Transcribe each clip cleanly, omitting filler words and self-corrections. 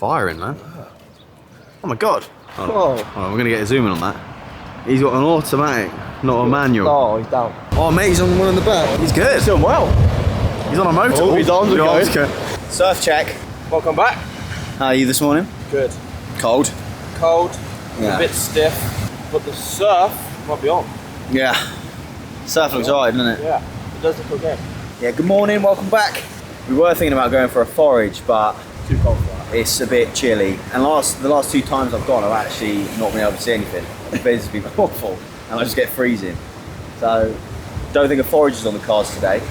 firing, man. Oh my god. Oh. We're going to get a zoom in on that. He's got an automatic, not a manual. Oh, he's down. Oh, mate, he's on the one in the back. He's good. He's doing well. He's on a motor. Oh, his arms are going. Surf check. Welcome back. How are you this morning? Good. Cold. Cold. Yeah. A bit stiff, but the surf might be on. Yeah. Surf looks alright, doesn't it? Yeah. It does look okay. Yeah, good morning, welcome back. We were thinking about going for a forage, but Too cold for that. it's a bit chilly. And the last 2 times I've gone, I've actually not been able to see anything. The biz has been awful, and I just get freezing. So, don't think a forage is on the cards today,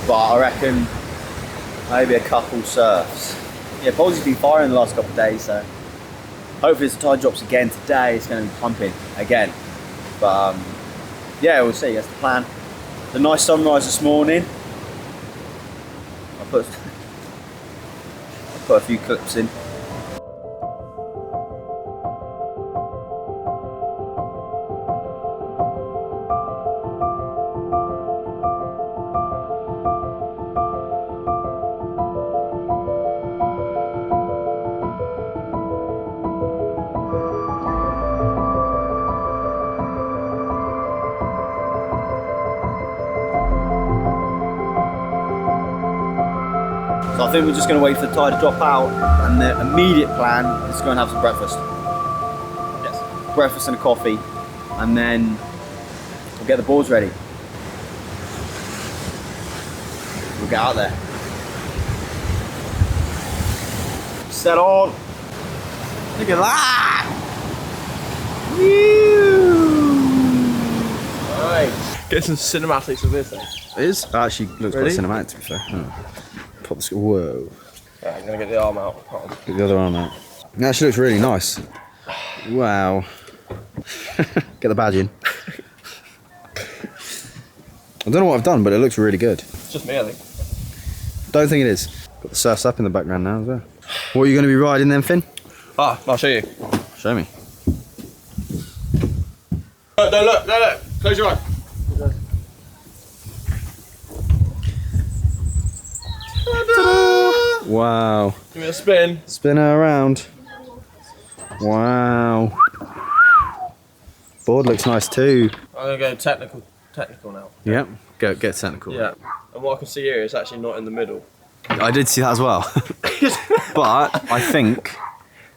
but I reckon maybe a couple surfs. Yeah, Polly's been firing the last couple of days, so hopefully if the tide drops again today, it's going to be pumping again. But yeah, we'll see, that's the plan. The nice sunrise this morning. I put a few clips in. So I think we're just going to wait for the tide to drop out, and the immediate plan is to go and have some breakfast. Yes. Breakfast and a coffee, and then we'll get the boards ready. We'll get out there. Set on. Look at that! Woo! Nice. Get some cinematics of this then. It is? It actually looks quite cinematic, to be fair. Pop this. Whoa. Right, I'm gonna get the arm out. Get the other arm out. It actually looks really nice. Wow. Get the badge in. I don't know what I've done, but it looks really good. It's just me, I think. Don't think it is. Got the surf's up in the background now as well. What are you going to be riding then, Finn? Ah, I'll show you. Show me. No, look. Close your eye. Wow. Give me a spin. Spin her around. Wow. Board looks nice too. I'm gonna go technical now. Yep. Get technical. Yeah. And what I can see here is actually not in the middle. I did see that as well. But I think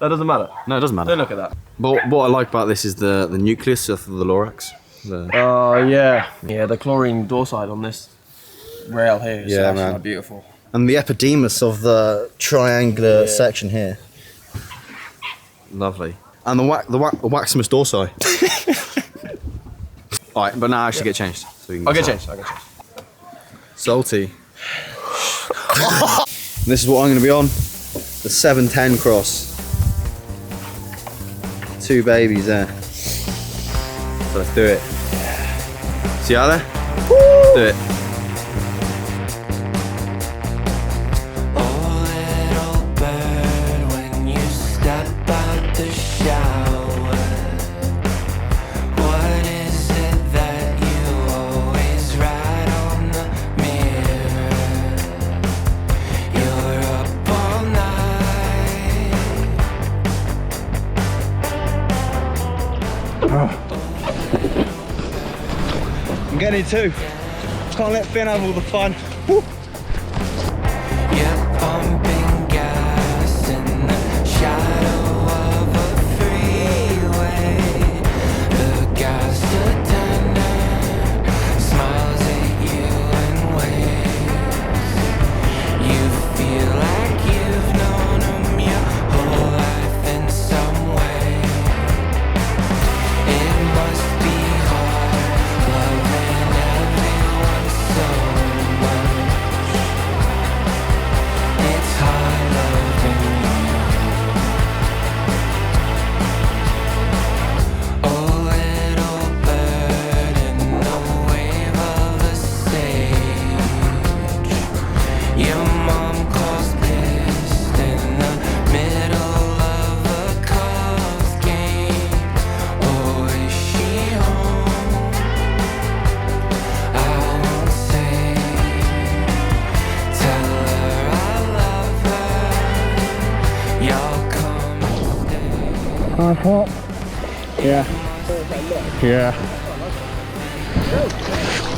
That doesn't matter. no, it doesn't matter. Don't look at that. But what I like about this is the nucleus of the Lorax. Oh yeah. Yeah, the chlorine door side on this rail here is Yeah, actually man. beautiful. And the epidemus of the triangular section here. Lovely. And the Waximus dorsi. Alright, but now I should get changed. So we can I'll get changed. SoulTee. This is what I'm going to be on. The 710 cross. 2 babies there. So let's do it. See you out there? Woo! Do it. I'm getting it too. Can't let Finn have all the fun. Woo. You're pumping gas in the shadow of a freeway. The gas attendant smiles at you and waves. You feel like you've known him your whole life in some way. It must be hard loving everyone so much. It's hard loving you. Oh, little bird in the wave of the stage. Your mom calls pissed in the middle of a Cubs game. Oh, is she home? I won't say. Tell her I love her. Y'all nice hop. Yeah. Yeah.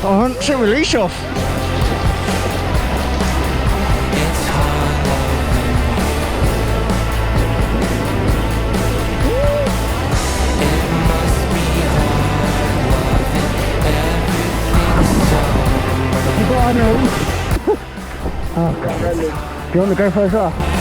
Oh, shut my leash off. I know. Oh. Do you want to go first off?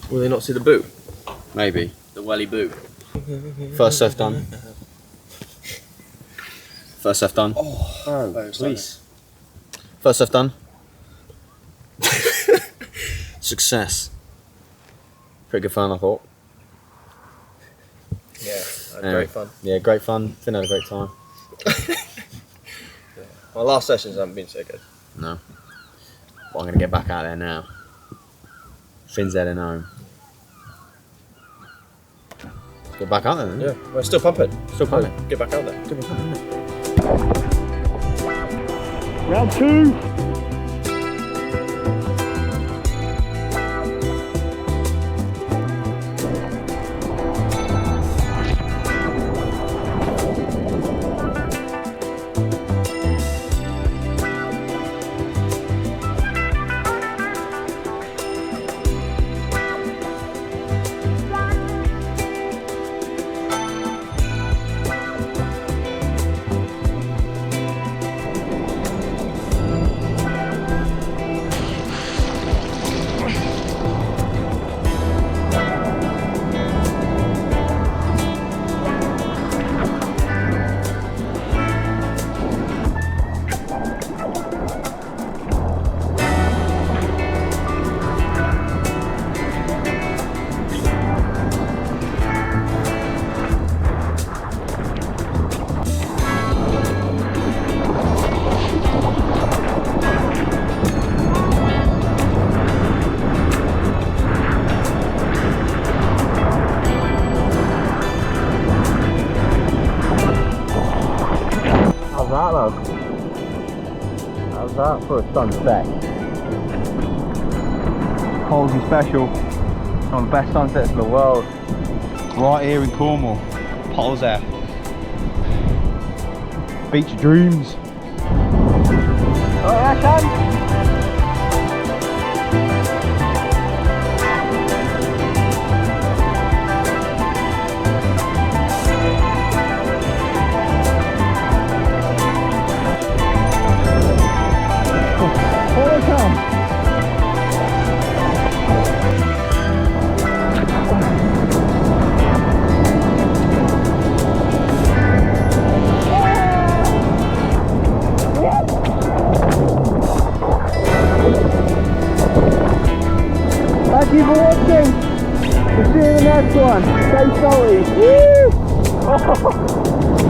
Will they not see the boot? Maybe. The welly boot. First surf done. First surf done. Oh, please. First surf done. Success. Pretty good fun, I thought. Yeah, Anyway, great fun. Yeah, great fun. Finn had a great time. My last sessions haven't been so good. No. But I'm going to get back out there now. Finn's heading home. Let's get back out there then. Yeah, we're still pumping. Still pumping. Get back out there. Get back out there. Round 2. How's that for a sunset? Halsey special. One of the best sunsets in the world. Right here in Cornwall. Poles there. Beach of dreams. Alright, Ashton. you for watching. We'll see you in the next one. Stay salty. Woo!